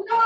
Hello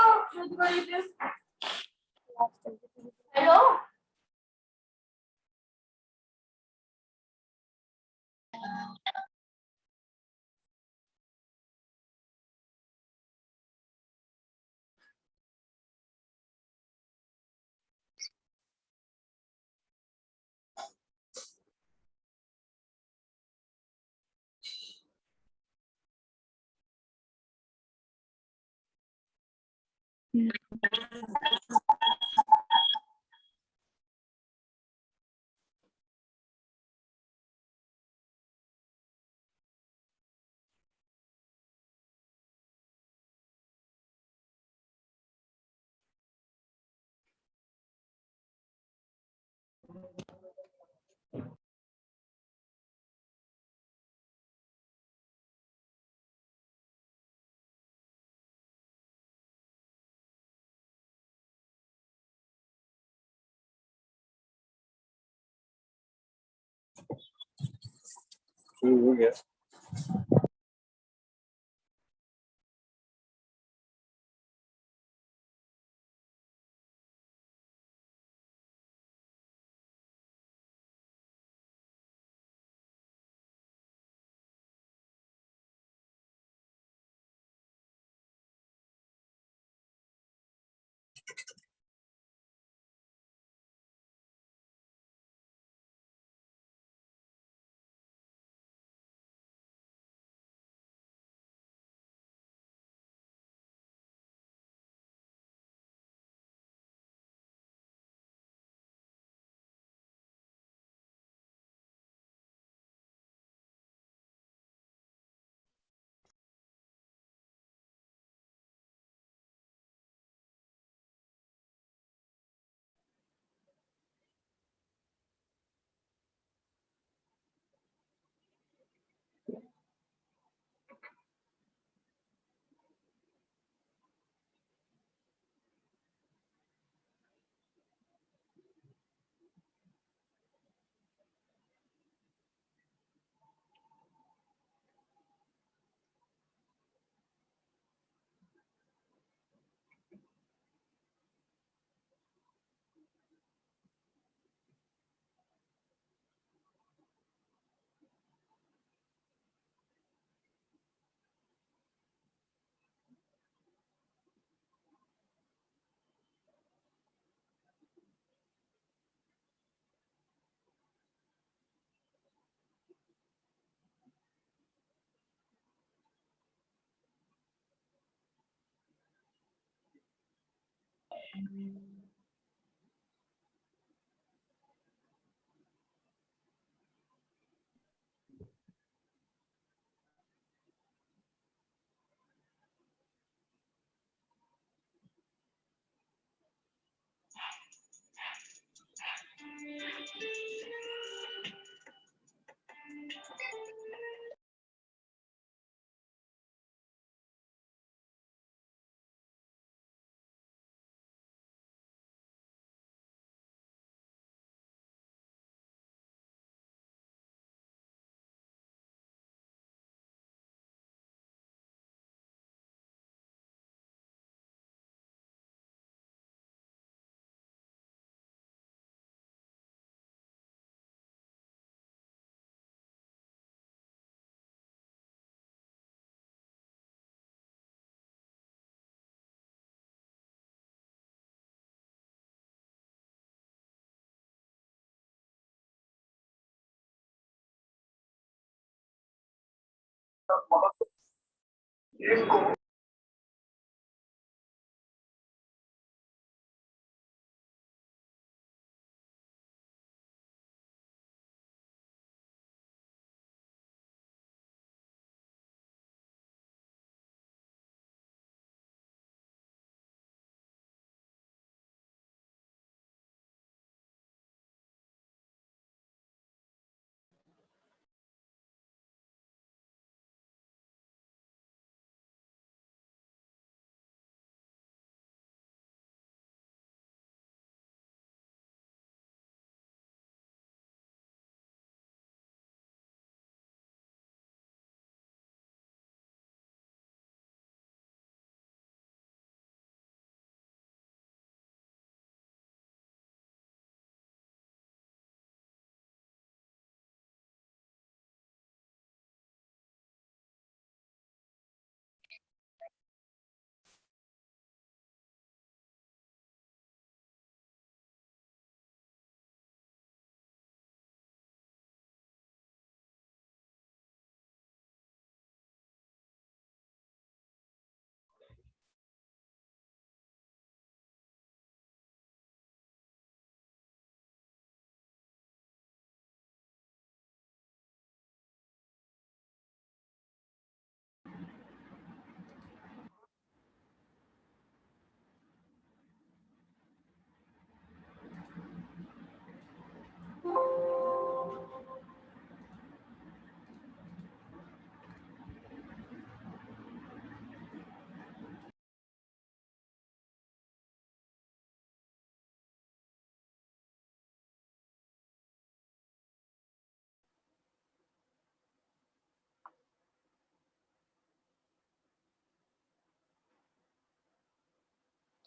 शुरू हो गया।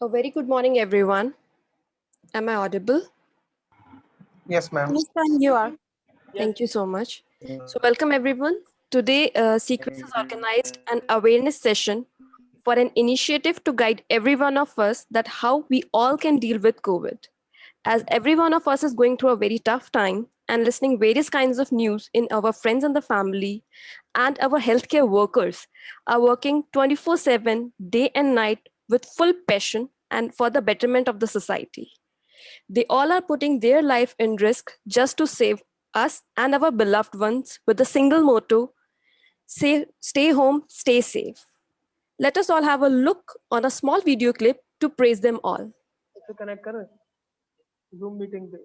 A very good morning, everyone. Am I audible? Yes, ma'am. Yes, ma'am, you are. Thank you so much. So welcome everyone. Today, Secrets has organized an awareness session for an initiative to guide every one of us that how we all can deal with COVID. As every one of us is going through a very tough time and listening various kinds of news in our friends and the family and our healthcare workers are working 24/7 day and night with full passion and for the betterment of the society. They all are putting their life in risk just to save us and our beloved ones with the single motto, stay home, stay safe. Let us all have a look on a small video clip to praise them all. इससे connect कर Zoom meeting पे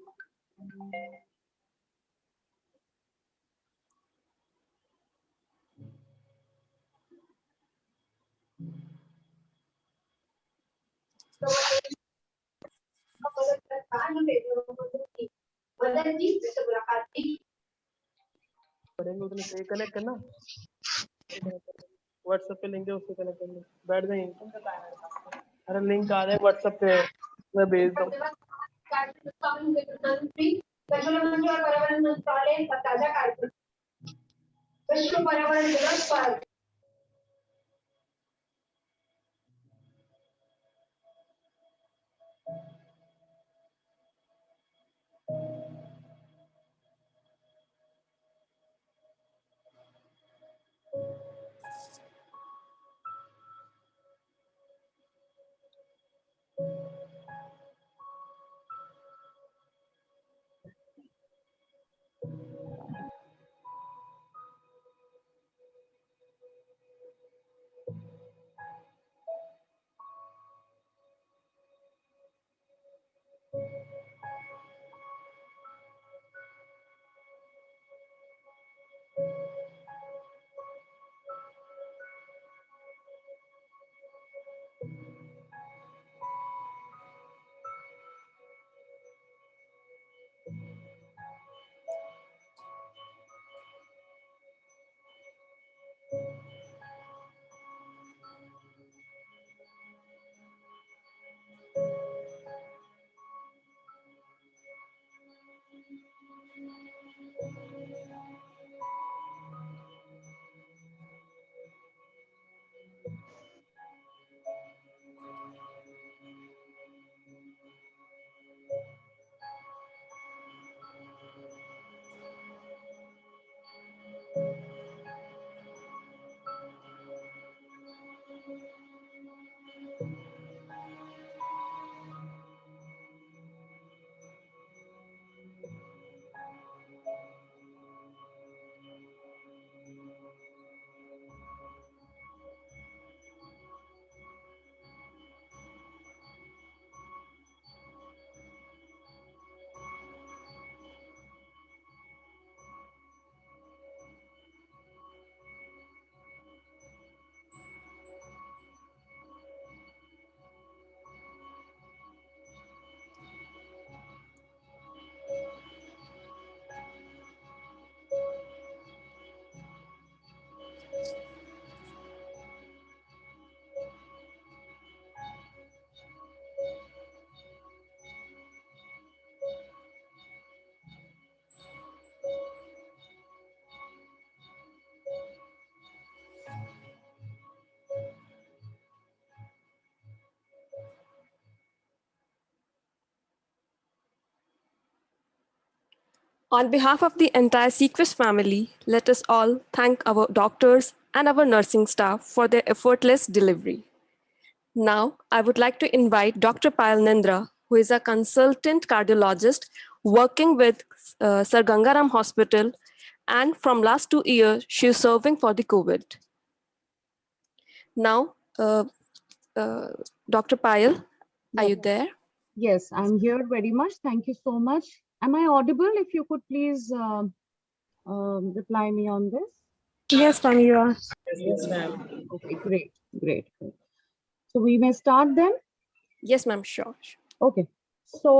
पढ़ेंगे उतने से connect करना WhatsApp पे link है उससे कनेक्ट करना बैठ जाएंगे अरे लिंक आ जाए व्हाट्सएप पे मैं भेज दूँ विश्व पर्यावरण दिवस पर On behalf of the entire Sequest family, let us all thank our doctors and our nursing staff for their effortless delivery. Now, I would like to invite Dr. Payal Nindra, who is a consultant cardiologist working with Sir Gangaram Hospital, and from last 2 years, she is serving for the COVID. Now, Dr. Payal, are you there? Yes, I'm here very much. Thank you so much. Am I audible? If you could please reply me on this. Yes, ma'am, you are. Yes, ma'am. Okay, great, great. So we may start then? Yes, ma'am, sure. Okay. So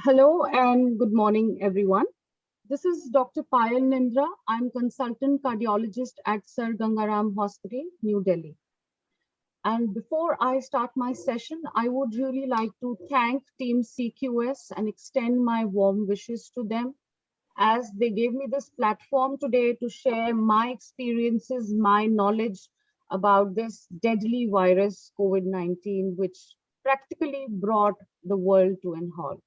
hello and good morning, everyone. This is Dr. Payal Nindra. I'm consultant cardiologist at Sir Gangaram Hospital, New Delhi. And before I start my session, I would really like to thank Team CQS and extend my warm wishes to them as they gave me this platform today to share my experiences, my knowledge about this deadly virus, COVID-19, which practically brought the world to an halt.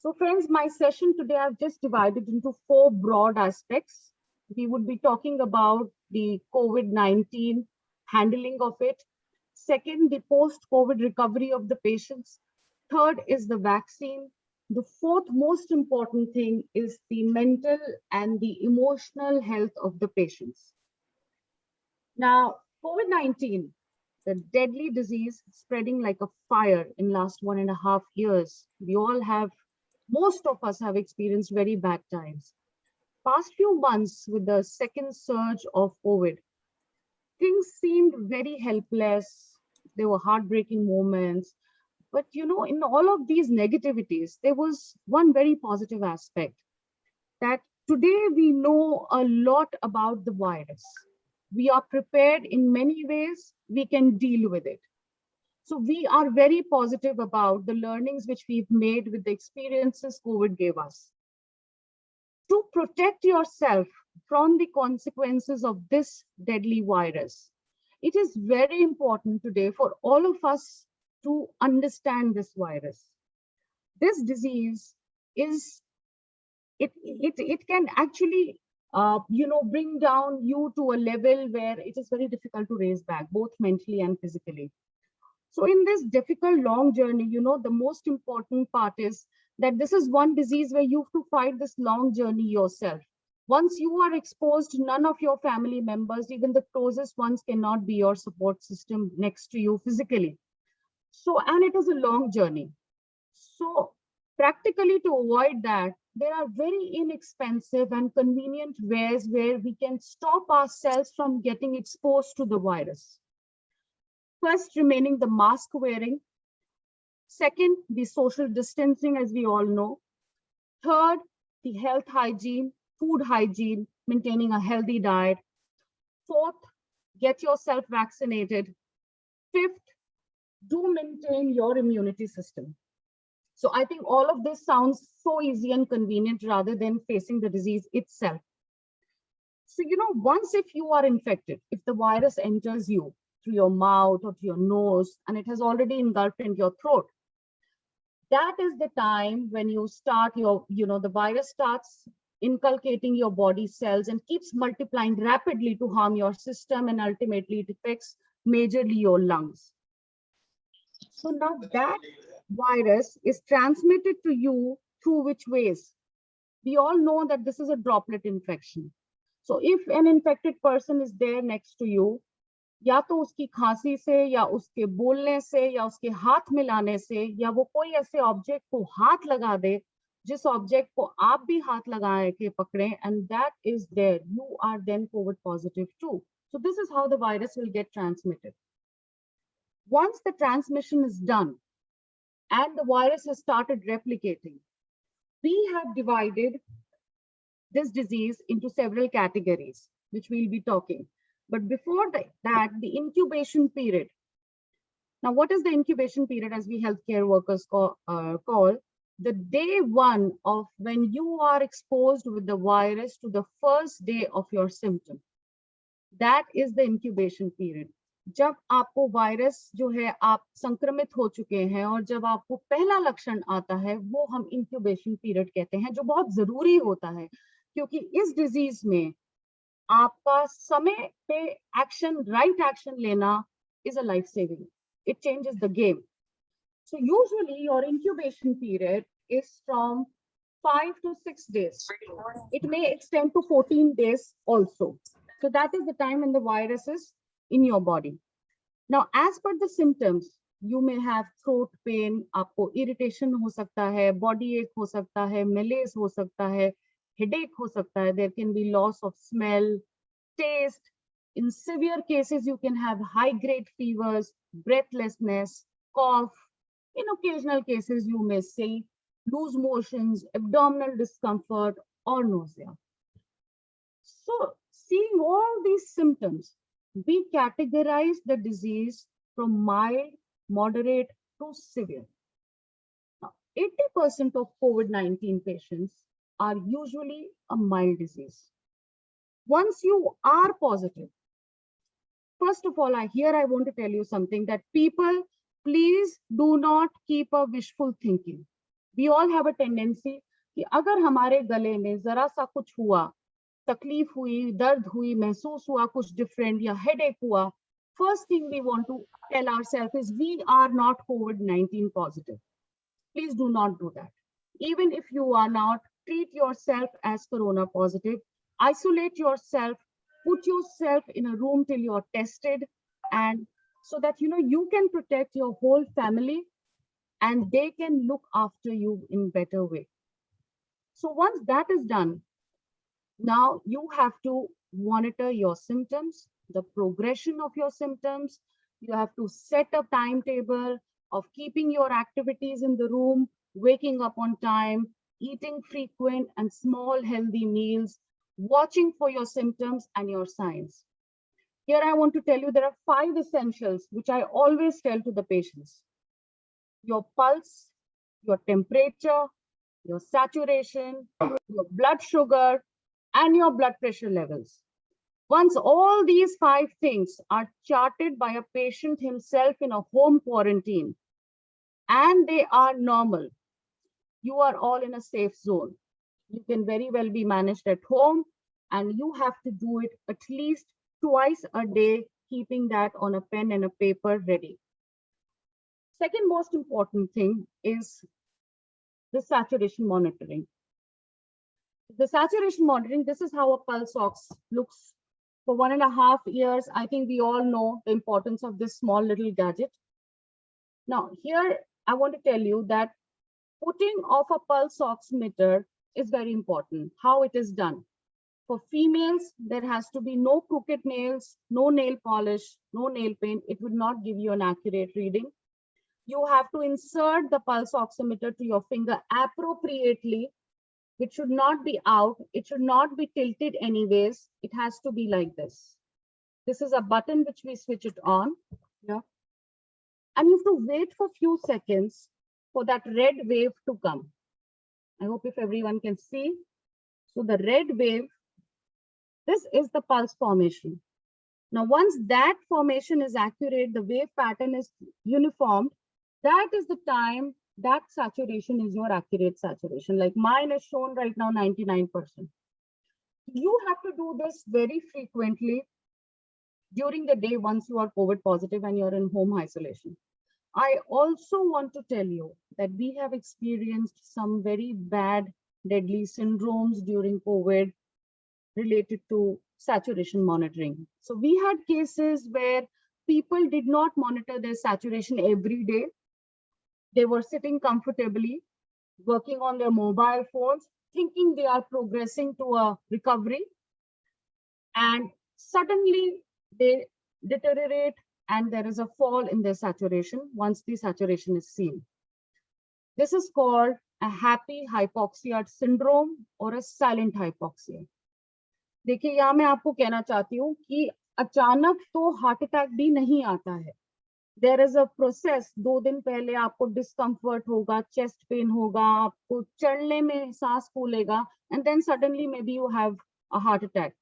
So friends, my session today I've just divided into 4 broad aspects. We would be talking about the COVID-19 handling of it. Second, the post-COVID recovery of the patients. Third is the vaccine. The fourth most important thing is the mental and the emotional health of the patients. Now, COVID-19, the deadly disease spreading like a fire in last 1.5 years. Most of us have experienced very bad times. Past few months with the second surge of COVID, things seemed very helpless. There were heartbreaking moments. But in all of these negativities, there was one very positive aspect that today we know a lot about the virus. We are prepared in many ways, we can deal with it. So we are very positive about the learnings which we've made with the experiences COVID gave us. To protect yourself from the consequences of this deadly virus, it is very important today for all of us to understand this virus. This disease it can actually bring down you to a level where it is very difficult to raise back, both mentally and physically. So in this difficult long journey, the most important part is that this is one disease where you have to fight this long journey yourself. Once you are exposed, none of your family members, even the closest ones, cannot be your support system next to you physically. So, and it is a long journey. So practically, to avoid that, there are very inexpensive and convenient ways where we can stop ourselves from getting exposed to the virus. First, remaining the mask wearing. Second, the social distancing, as we all know. Third, the health hygiene, food hygiene, maintaining a healthy diet. Fourth, get yourself vaccinated. Fifth, do maintain your immunity system. So I think all of this sounds so easy and convenient rather than facing the disease itself. So, once if you are infected, if the virus enters you through your mouth or to your nose, and it has already engulfed in your throat, that is the time when you start the virus starts inculcating your body cells and keeps multiplying rapidly to harm your system, and ultimately it affects majorly your lungs. So now that virus is transmitted to you through which ways? We all know that this is a droplet infection. So if an infected person is there next to you, या तो उसकी खांसी से या उसके बोलने से या उसके हाथ मिलाने से या वो कोई ऐसे ऑब्जेक्ट को हाथ लगा दे जिस ऑब्जेक्ट को आप भी हाथ लगा के पकड़े, and that is there, you are then COVID positive too. So this is how the virus will get transmitted. Once the transmission is done and the virus has started replicating, we have divided this disease into several categories, which we'll be talking. But before that, the incubation period. Now, what is the incubation period, as we healthcare workers call the day one of when you are exposed with the virus to the first day of your symptom? That is the incubation period. जब आपको virus जो है आप संक्रमित हो चुके हैं और जब आपको पहला लक्षण आता है, वो हम इंक्यूबेशन पीरियड कहते हैं, जो बहुत जरूरी होता है क्योंकि इस डिजीज में आपका समय पे एक्शन, राइट एक्शन लेना is a life saving. It changes the game. So usually your incubation period is from 5 to 6 days. It may extend to 14 days also. So that is the time when the virus is in your body. Now, as per the symptoms, you may have throat pain, आपको irritation हो सकता है, body ache हो सकता है, malaise हो सकता है, headache हो सकता है, there can be loss of smell, taste. In severe cases, you can have high-grade fevers, breathlessness, cough. In occasional cases, you may say loose motions, abdominal discomfort, or nausea. So, seeing all these symptoms, we categorize the disease from mild, moderate to severe. Now, 80% of COVID-19 patients are usually a mild disease. Once you are positive, first of all, I want to tell you something that people, please do not keep a wishful thinking. We all have a tendency कि अगर हमारे गले में जरा सा कुछ हुआ, तकलीफ हुई, दर्द हुई, महसूस हुआ कुछ different या headache हुआ, first thing we want to tell ourselves is we are not COVID-19 positive. Please do not do that. Even if you are not, treat yourself as corona positive. Isolate yourself, put yourself in a room till you're tested, and so that you can protect your whole family and they can look after you in better way. So once that is done, now you have to monitor your symptoms, the progression of your symptoms. You have to set a timetable of keeping your activities in the room, waking up on time, eating frequent and small healthy meals, watching for your symptoms and your signs. Here I want to tell you there are 5 essentials which I always tell to the patients. Your pulse, your temperature, your saturation, your blood sugar, and your blood pressure levels. Once all these 5 things are charted by a patient himself in a home quarantine, and they are normal, you are all in a safe zone. You can very well be managed at home, and you have to do it at least twice a day, keeping that on a pen and a paper ready. Second most important thing is the saturation monitoring. The saturation monitoring, this is how a pulse ox looks. For 1.5 years, I think we all know the importance of this small little gadget. Now, here I want to tell you that putting of a pulse oximeter is very important. How it is done. For females, there has to be no crooked nails, no nail polish, no nail paint. It would not give you an accurate reading. You have to insert the pulse oximeter to your finger appropriately. It should not be out. It should not be tilted anyways. It has to be like this. This is a button which we switch it on. Yeah. And you have to wait for a few seconds for that red wave to come. I hope if everyone can see. So the red wave, this is the pulse formation. Now, once that formation is accurate, the wave pattern is uniform, that is the time that saturation is your accurate saturation. Like mine is shown right now 99%. You have to do this very frequently during the day once you are COVID positive and you're in home isolation. I also want to tell you that we have experienced some very bad deadly syndromes during COVID related to saturation monitoring. So we had cases where people did not monitor their saturation every day. They were sitting comfortably, working on their mobile phones, thinking they are progressing to a recovery. And suddenly they deteriorate and there is a fall in their saturation once the saturation is seen. This is called a happy hypoxia syndrome or a silent hypoxia. देखिए यहाँ मैं आपको कहना चाहती हूँ कि अचानक तो हार्ट अटैक भी नहीं आता है. There is a process. 2 दिन पहले आपको discomfort होगा, chest pain होगा, आपको चढ़ने में सांस फूलेगा, and then suddenly maybe you have a heart attack.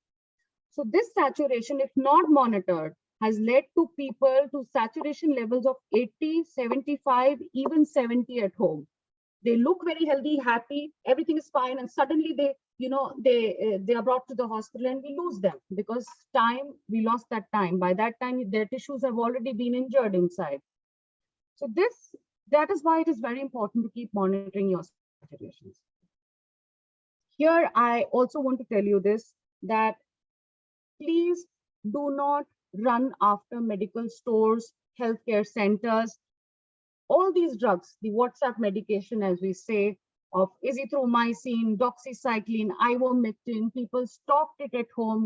So this saturation, if not monitored, has led to people to saturation levels of 80, 75, even 70 at home. They look very healthy, happy, everything is fine, and suddenly they are brought to the hospital and we lose them because we lost that time. By that time, their tissues have already been injured inside. So that is why it is very important to keep monitoring your saturations. Here, I also want to tell you this, that please do not run after medical stores, healthcare centers. All these drugs, the WhatsApp medication, as we say, of azithromycin, doxycycline, ivermectin, people stocked it at home,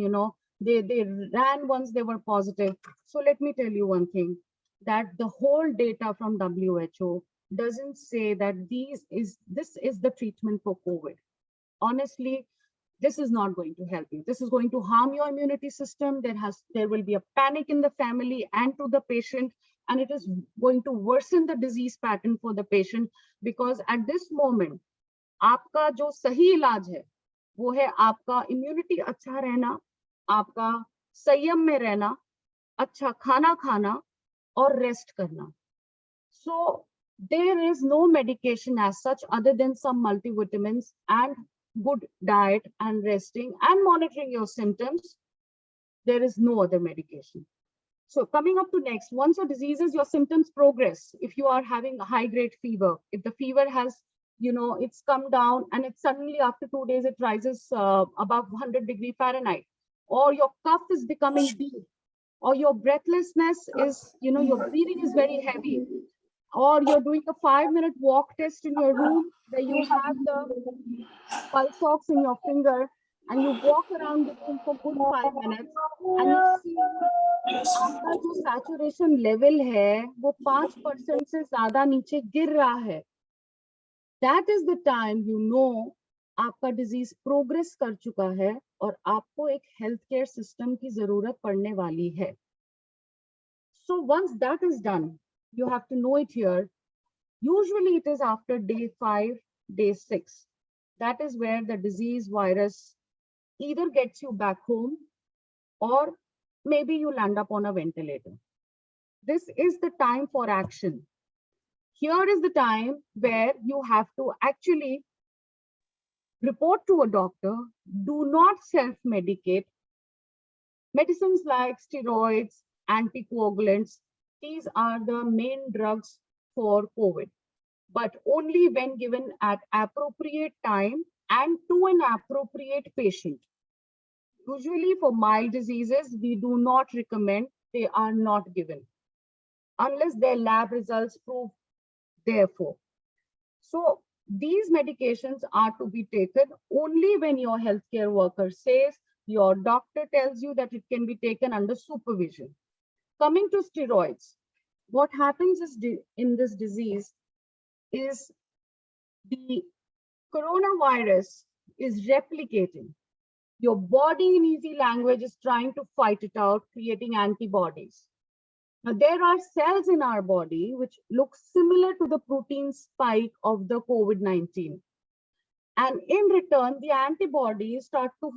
they ran once they were positive. So let me tell you one thing, that the whole data from WHO doesn't say that this is the treatment for COVID. Honestly, this is not going to help you. This is going to harm your immunity system. There will be a panic in the family and to the patient, and it is going to worsen the disease pattern for the patient, because at this moment आपका जो सही इलाज है वो है आपका immunity अच्छा रहना, आपका संयम में रहना, अच्छा खाना खाना और रेस्ट करना. So there is no medication as such other than some multivitamins and good diet and resting and monitoring your symptoms. There is no other medication. So coming up to next, once your diseases, your symptoms progress, if you are having a high grade fever, if the fever has, it's come down and it suddenly after 2 days, it rises above 100°F, or your cough is becoming deep, or your breathlessness is, your breathing is very heavy, or you're doing a 5-minute walk test in your room where you have the pulse ox in your finger and you walk around the room for good 5 minutes and you see आपका जो saturation level है वो 5% से ज्यादा नीचे गिर रहा है. That is the time आपका disease progress कर चुका है और आपको एक healthcare system की जरूरत पड़ने वाली है. So once that is done, you have to know it here. Usually it is after day 5, day 6. That is where the disease virus either gets you back home or maybe you land up on a ventilator. This is the time for action. Here is the time where you have to actually report to a doctor. Do not self-medicate. Medicines like steroids, anticoagulants, these are the main drugs for COVID, but only when given at appropriate time and to an appropriate patient. Usually for mild diseases, we do not recommend, they are not given unless their lab results prove therefore. So these medications are to be taken only when your healthcare worker says, your doctor tells you that it can be taken under supervision. Coming to steroids, what happens is in this disease is the coronavirus is replicating. Your body in easy language is trying to fight it out, creating antibodies. Now, there are cells in our body which look similar to the protein spike of the COVID-19. And in return, the antibodies start to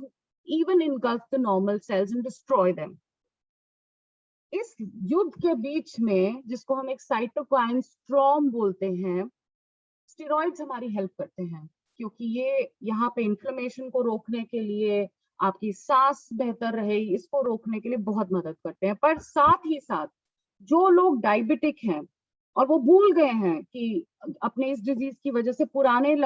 even engulf the normal cells and destroy them. इस युद्ध के बीच में जिसको हम एक cytokine storm बोलते हैं, steroids हमारी हेल्प करते हैं क्योंकि ये यहाँ पे इन्फ्लेमेशन को रोकने के लिए, आपकी सांस बेहतर रहे, इसको रोकने के लिए बहुत मदद करते हैं. पर साथ ही साथ जो लोग डायबिटिक हैं और वो भूल गए हैं कि अपने इस डिजीज की वजह से पुराने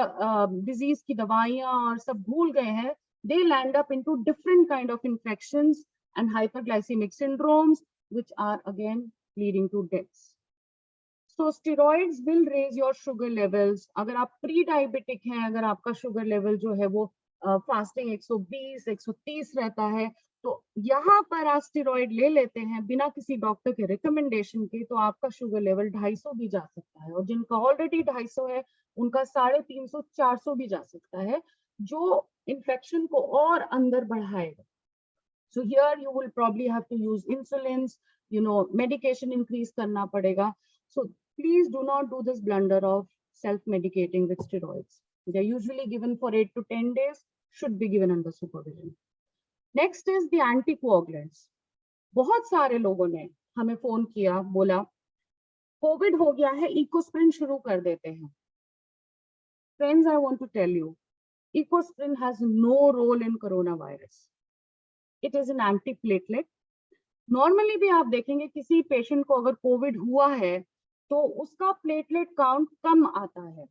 डिजीज की दवाइयां और सब भूल गए हैं, they land up into different kind of infections and hyperglycemic syndromes, which are again leading to deaths. So steroids will raise your sugar levels. अगर आप pre-diabetic हैं, अगर आपका sugar level जो है वो fasting 120, 130 रहता है, तो यहाँ पर आप steroid ले लेते हैं बिना किसी डॉक्टर के recommendation के, तो आपका sugar level 250 भी जा सकता है, और जिनका already 250 है उनका 350, 400 भी जा सकता है, जो infection को और अंदर बढ़ाएगा. So here you will probably have to use insulins, medication increase करना पड़ेगा. So please do not do this blunder of self-medicating with steroids. They're usually given for 8 to 10 days, should be given under supervision. Next is the anticoagulants. बहुत सारे लोगों ने हमें phone किया, बोला Covid हो गया है, इकोस्प्रिन शुरू कर देते हैं. Friends, I want to tell you, Ecosprin has no role in coronavirus. It is an antiplatelet. Normally भी आप देखेंगे किसी पेशेंट को अगर कोविड हुआ है तो उसका प्लेटलेट काउंट कम आता है.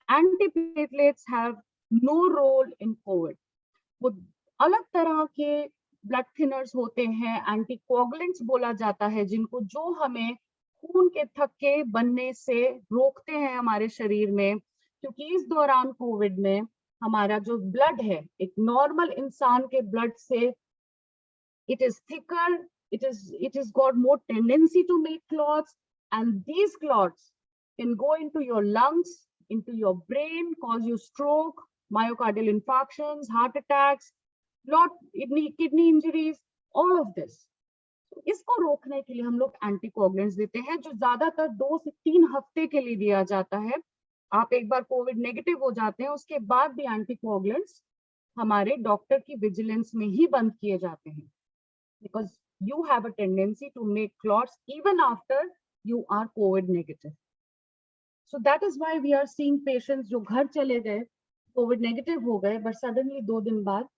Antiplatelets have no role in COVID. वो अलग तरह के ब्लड थिनर्स होते हैं, एंटीकोगुलेंट्स बोला जाता है, जिनको जो हमें खून के थक्के बनने से रोकते हैं हमारे शरीर में, क्योंकि इस दौरान कोविड में हमारा जो ब्लड है एक नॉर्मल इंसान के ब्लड से it is thicker, it is got more tendency to make clots, and these clots can go into your lungs, into your brain, cause you stroke, myocardial infarctions, heart attacks, kidney injuries, all of this. इसको रोकने के लिए हम लोग anticoagulants देते हैं, जो ज्यादातर 2 से 3 हफ्ते के लिए दिया जाता है. आप एक बार कोविड नेगेटिव हो जाते हैं, उसके बाद भी एंटीकोगुलेंट्स हमारे डॉक्टर की विजिलेंस में ही बंद किए जाते हैं, because you have a tendency to make clots even after you are COVID negative. So that is why we are seeing patients जो घर चले गए, COVID negative हो गए, but suddenly 2 दिन बाद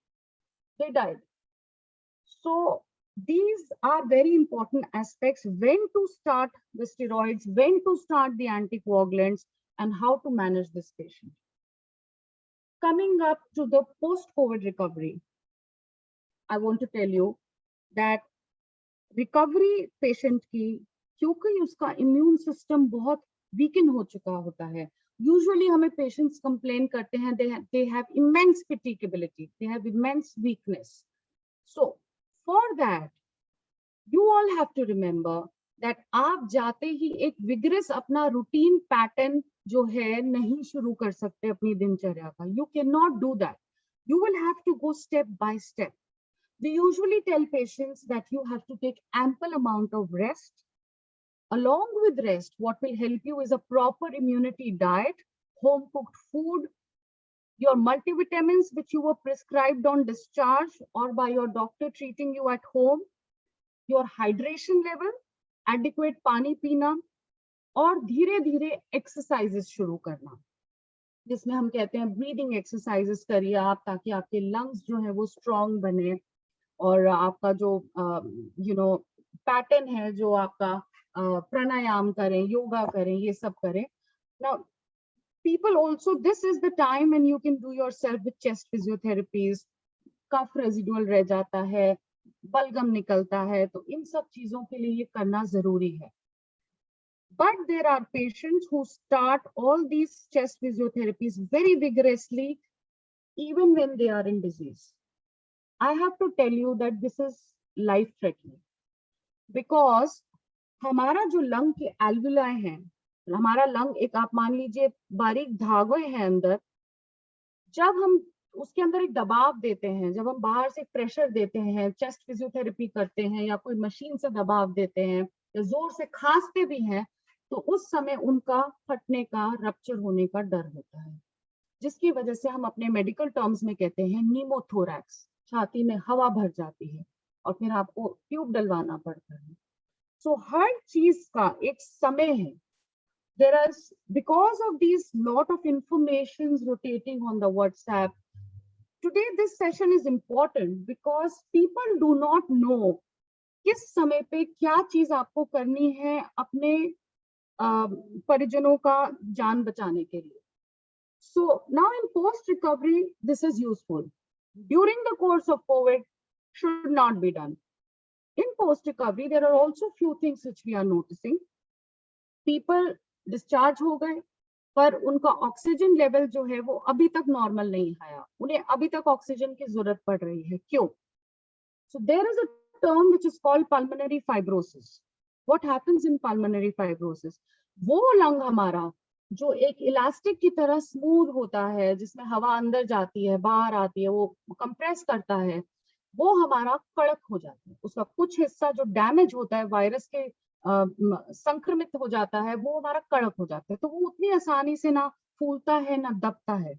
they died. So these are very important aspects: when to start the steroids, when to start the anticoagulants, and how to manage this patient. Coming up to the post-COVID recovery, I want to tell you that recovery patient की, क्योंकि उसका immune system बहुत weaken हो चुका होता है, usually हमें patients complain करते हैं they have immense fatigability, they have immense weakness. So for that you all have to remember that आप जाते ही एक विग्रस अपना रूटीन पैटर्न जो है नहीं शुरू कर सकते अपनी दिनचर्या का. You cannot do that. You will have to go step by step. We usually tell patients that you have to take ample amount of rest. Along with rest, what will help you is a proper immunity diet, home cooked food, your multivitamins which you were prescribed on discharge or by your doctor treating you at home, your hydration level, adequate पानी पीना, और धीरे धीरे exercises शुरू करना, जिसमें हम कहते हैं ब्रीदिंग एक्सरसाइजेस करिए आप, ताकि आपके लंग्स जो है वो स्ट्रॉन्ग बने, और आपका जो पैटर्न है, जो आपका प्राणायाम करें, योगा करें, ये सब करें. Now people also, this is the time when you can do yourself with chest physiotherapies. कफ रेजिडुअल रह जाता है, बलगम निकलता है, तो इन सब चीजों के लिए ये करना जरूरी है. But there are patients who start all these chest physiotherapies very vigorously even when they are in disease. I have to tell you that this is life threatening, because हमारा जो लंग के एल्वुलाई हैं, हमारा lung एक, आप मान लीजिए बारीक धागे हैं अंदर, जब हम उसके अंदर एक दबाव देते हैं, जब हम बाहर से प्रेशर देते हैं, चेस्ट फिजियोथेरेपी करते हैं या कोई मशीन से दबाव देते हैं या जोर से खांसते भी हैं, तो उस समय उनका फटने का, रप्चर होने का डर होता है, जिसकी वजह से हम अपने मेडिकल टर्म्स में कहते हैं नीमोथोरैक्स, छाती में हवा भर जाती है और फिर आपको ट्यूब डलवाना पड़ता है. सो हर चीज का एक समय है. There is, because of these lot of informations rotating on the WhatsApp, today this session is important because people do not know किस समय पे क्या चीज आपको करनी है अपने परिजनों का जान बचाने के लिए. So now in post recovery, this is useful. During the course of COVID, should not be done. In post recovery, there are also few things which we are noticing. People discharge हो गए, पर उनका oxygen level जो है वो अभी तक normal नहीं आया, उन्हें अभी तक ऑक्सीजन की जरूरत पड़ रही है. क्यों? So there is a term which is called pulmonary fibrosis. What happens in pulmonary fibrosis? वो लंग हमारा जो एक इलास्टिक की तरह स्मूथ होता है, जिसमें हवा अंदर जाती है, बाहर आती है, वो कंप्रेस करता है, वो हमारा कड़क हो जाता है. उसका कुछ हिस्सा जो डैमेज होता है, वायरस के संक्रमित हो जाता है, वो हमारा कड़क हो जाता है, तो वो उतनी आसानी से ना फूलता है ना दबता है.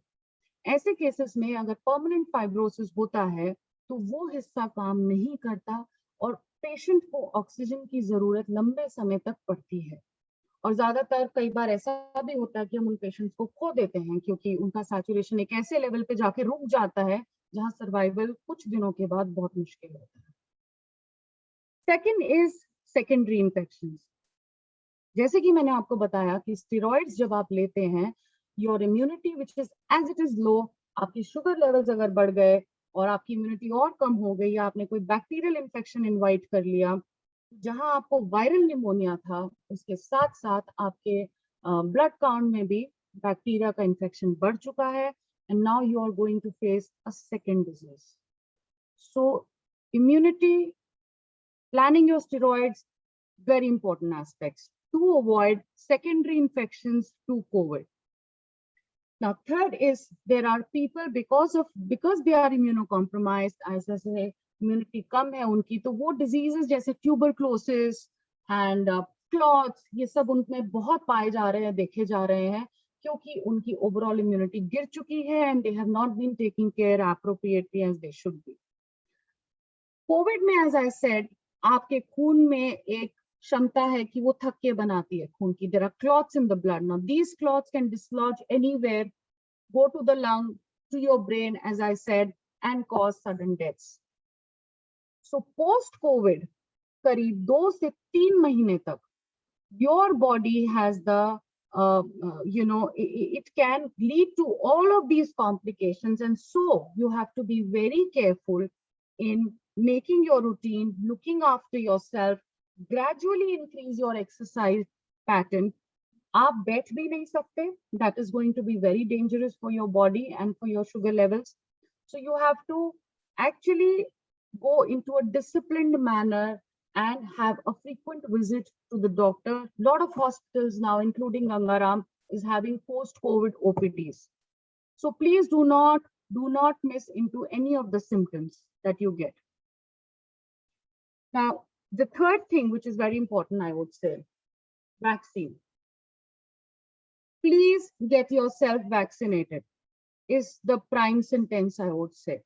ऐसे केसेस में अगर परमानेंट फाइब्रोसिस होता है तो वो हिस्सा काम नहीं करता और पेशेंट को ऑक्सीजन की जरूरत लंबे समय तक पड़ती है. और ज्यादातर कई बार ऐसा भी होता है कि हम उन पेशेंट्स को खो देते हैं, क्योंकि उनका सैचुरेशन एक ऐसे लेवल पे जाके रुक जाता है जहां सर्वाइवल कुछ दिनों के बाद बहुत मुश्किल होता है. Second is secondary infections. जैसे कि मैंने आपको बताया कि स्टेरॉइड्स जब आप लेते हैं, your immunity which is as it is low, आपकी शुगर लेवल्स अगर बढ़ गए और आपकी इम्यूनिटी और कम हो गई, या आपने कोई बैक्टीरियल इन्फेक्शन इनवाइट कर लिया, जहां आपको वायरल निमोनिया था, उसके साथ साथ आपके ब्लड काउंट में भी बैक्टीरिया का इन्फेक्शन बढ़ चुका है, and now you are going to face a second disease. So immunity, planning your steroids, very important aspects to avoid secondary infections to COVID. Now, third is there are people because they are immunocompromised, as I say, immunity कम है उनकी, तो वो diseases जैसे tuberculosis and clots ये सब उनमें बहुत पाए जा रहे हैं, देखे जा रहे हैं, क्योंकि उनकी overall immunity गिर चुकी है and they have not been taking care appropriately as they should be. Covid में as I said, आपके खून में एक क्षमता है कि वो थक्के बनाती है खून की. There are clots in the blood. Now these clots can dislodge anywhere, go to the lung, to your brain, as I said, and cause sudden deaths. So post-COVID, करीब 2 से 3 महीने तक, your body has the, it can lead to all of these complications. And so you have to be very careful in making your routine, looking after yourself, gradually increase your exercise pattern. आप बैठ भी नहीं सकते. That is going to be very dangerous for your body and for your sugar levels. So you have to actually go into a disciplined manner and have a frequent visit to the doctor. A lot of hospitals now, including Gangaram, is having post-COVID OPDs. So please do not miss into any of the symptoms that you get. Now, the third thing, which is very important, I would say, vaccine. Please get yourself vaccinated is the prime sentence, I would say.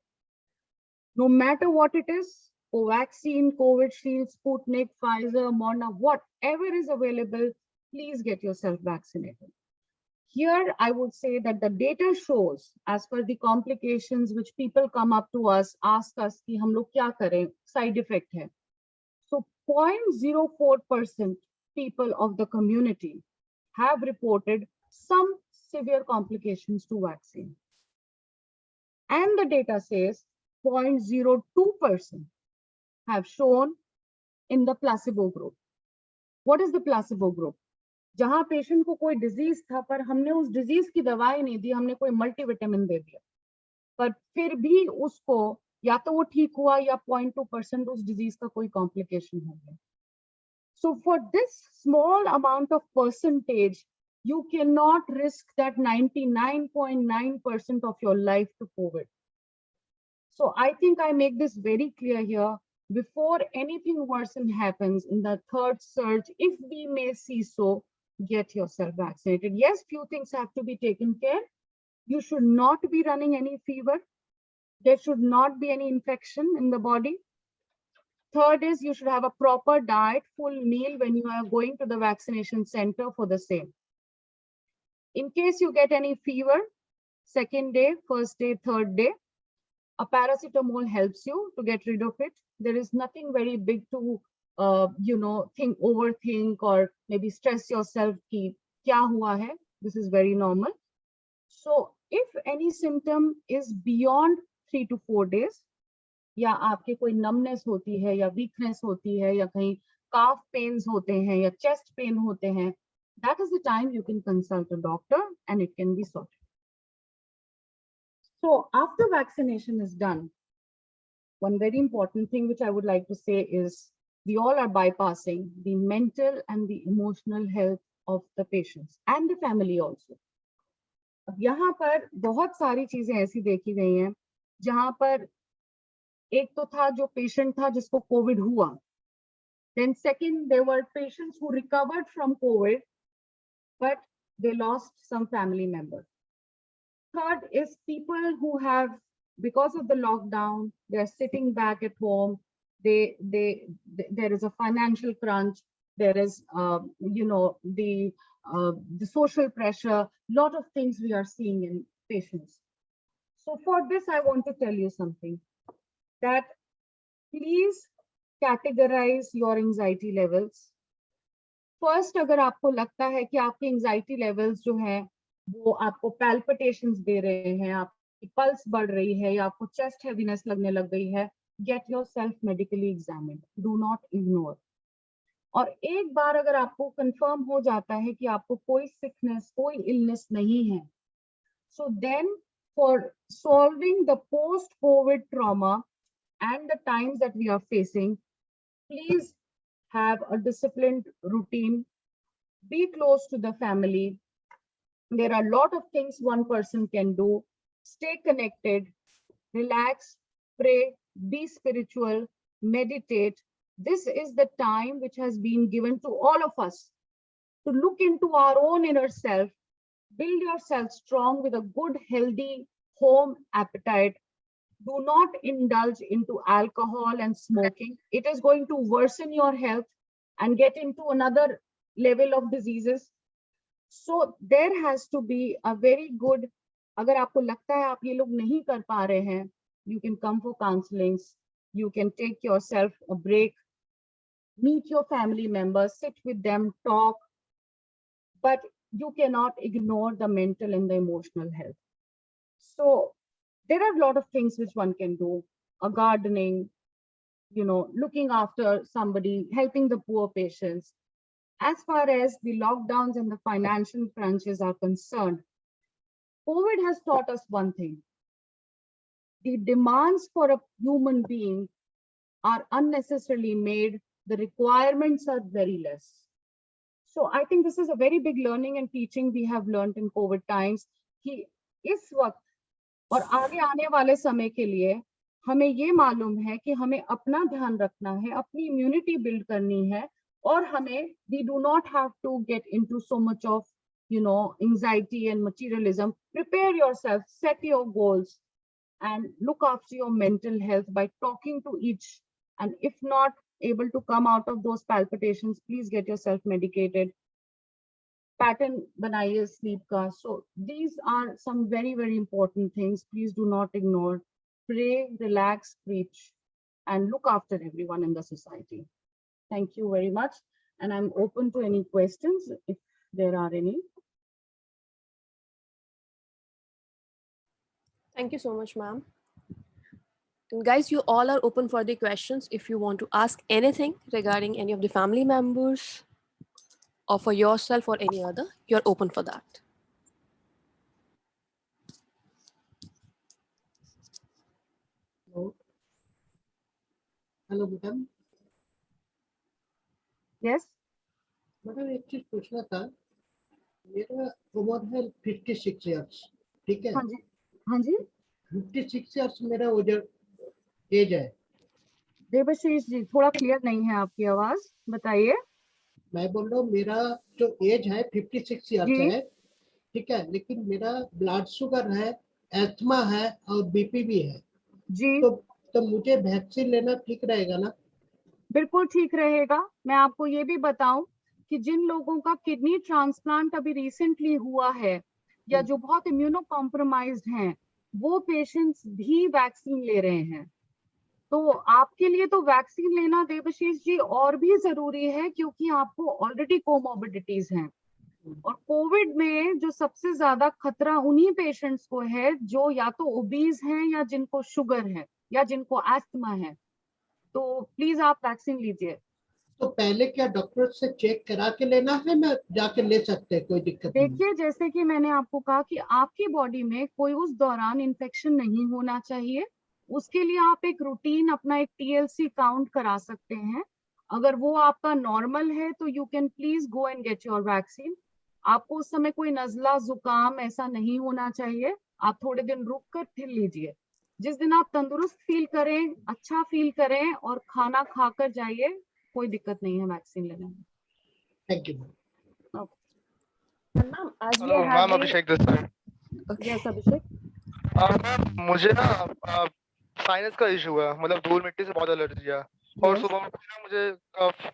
No matter what it is, Covaxin, Covishield, Sputnik, Pfizer, Moderna, whatever is available, please get yourself vaccinated. Here, I would say that the data shows, as per the complications which people come up to us, ask us, ki hum log kya kare, side effect hai. So 0.04% people of the community have reported some severe complications to vaccine. And the data says 0.02% have shown in the placebo group. What is the placebo group? जहां patient को कोई disease था पर हमने उस disease की दवाई नहीं दी, हमने कोई मल्टीविटामिन दे दिया, पर फिर भी उसको या तो वो ठीक हुआ या 0.2% उस डिजीज का कोई कॉम्प्लिकेशन हो गया. So for this small amount of percentage, you cannot risk that 99.9% of your life to COVID. So I think I make this very clear here. Before anything worsen happens in the third surge, if we may see so, get yourself vaccinated. Yes, few things have to be taken care. You should not be running any fever. There should not be any infection in the body. Third is you should have a proper diet, full meal when you are going to the vaccination center for the same. In case you get any fever, second day, first day, third day, a paracetamol helps you to get rid of it. There is nothing very big to, overthink or maybe stress yourself ki kya hua hai. This is very normal. So if any symptom is beyond 3 to 4 days, या आपके कोई numbness होती है या weakness होती है या कहीं calf pains होते हैं या chest pain होते हैं, that is the time you can consult a doctor and it can be sorted. So after vaccination is done, one very important thing which I would like to say is we all are bypassing the mental and the emotional health of the patients and the family also. अब यहाँ पर बहुत सारी चीजें ऐसी देखी गई हैं जहाँ पर एक तो था जो पेशेंट था जिसको कोविड हुआ, then second there were patients who recovered from COVID but they lost some family member. Third is people who have, because of the lockdown, they're sitting back at home, there is a financial crunch, there is the social pressure, lot of things we are seeing in patients. So for this I want to tell you something, that please categorize your anxiety levels. First, अगर आपको लगता है कि आपके anxiety levels जो हैं वो आपको palpitations दे रहे हैं, आपकी pulse बढ़ रही है या आपको chest heaviness लगने लग गई है, get yourself medically examined. Do not ignore. और एक बार अगर आपको confirm हो जाता है कि आपको कोई sickness, कोई illness नहीं है, so then for solving the post-COVID trauma and the times that we are facing, please have a disciplined routine, be close to the family, There are a lot of things one person can do. Stay connected, relax, pray, be spiritual, meditate. This is the time which has been given to all of us to look into our own inner self, build yourself strong with a good, healthy home appetite. Do not indulge into alcohol and smoking. It is going to worsen your health and get into another level of diseases. So there has to be a very good, अगर आपको लगता है आप ये लोग नहीं कर पा रहे हैं, you can come for counselings, you can take yourself a break, meet your family members, sit with them, talk, but you cannot ignore the mental and the emotional health. So there are a lot of things which one can do, a gardening, looking after somebody, helping the poor patients. As far as the lockdowns and the financial crunches are concerned, COVID has taught us one thing. The demands for a human being are unnecessarily made. The requirements are very less. So I think this is a very big learning and teaching we have learned in COVID times कि इस वक्त और आगे आने वाले समय के लिए हमें ये मालूम है कि हमें अपना ध्यान रखना है, अपनी इम्यूनिटी बिल्ड करनी है, और हमें we do not have to get into so much of anxiety and materialism. Prepare yourself, set your goals, and look after your mental health by talking to each. And if not able to come out of those palpitations, please get yourself medicated. Pattern banaiye sleep ka. So these are some very, very important things. Please do not ignore. Pray, relax, preach, and look after everyone in the society. Thank you very much. And I'm open to any questions if there are any. Thank you so much, ma'am. And guys, you all are open for the questions. If you want to ask anything regarding any of the family members or for yourself or any other, you're open for that. Hello madam. Yes. Madam एक चीज पूछना था, मेरा उम्र है 56 years, ठीक है? हाँ जी 56 इयर्स मेरा एज है। देवाशीष जी, थोड़ा क्लियर नहीं है आपकी आवाज, बताइए। मैं बोल रहा हूँ मेरा जो एज है 56 इयर्स है, ठीक है, लेकिन मेरा ब्लड शुगर है, एस्थमा है और बीपी भी है जी। तो मुझे वैक्सीन लेना ठीक रहेगा ना? बिल्कुल ठीक रहेगा। मैं आपको ये भी बताऊं कि जिन लोगों का किडनी ट्रांसप्लांट अभी रिसेंटली हुआ है या जो बहुत इम्यूनो कॉम्प्रोमाइज्ड हैं, वो पेशेंट्स भी वैक्सीन ले रहे हैं। तो आपके लिए तो वैक्सीन लेना देवाशीष जी और भी जरूरी है, क्योंकि आपको ऑलरेडी कोमोर्बिडिटीज हैं। और कोविड में जो सबसे ज्यादा खतरा उन्हीं पेशेंट्स को है जो या तो ओबीज हैं या जिनको शुगर है या जिनको एस्थमा है। तो प्लीज आप वैक्सीन लीजिए। तो पहले क्या डॉक्टर से चेक करा के लेना है, मैं जाके ले सकते हैं, कोई दिक्कत नहीं? देखिए, जैसे कि मैंने आपको कहा कि आपकी बॉडी में कोई उस दौरान इन्फेक्शन नहीं होना चाहिए। उसके लिए आप एक रूटीन अपना एक TLC काउंट करा सकते हैं। अगर वो आपका नॉर्मल है तो you can please go and get your vaccine. आपको उस समय कोई नजला जुकाम ऐसा नहीं होना चाहिए। आप थोड़े दिन रुक कर फिर लीजिए। जिस दिन आप तंदुरुस्त फील करें, अच्छा फील करें और खाना खाकर जाइए, कोई दिक्कत नहीं है वैक्सीन लेने में। Thank you. Ma'am, as we hello are ma'am, having... Abhishek this time. Okay. Yes Abhishek. Ma'am मुझे ना साइनस का इशू है, मतलब धूल मिट्टी से बहुत एलर्जी है और Yes. सुबह में ना मुझे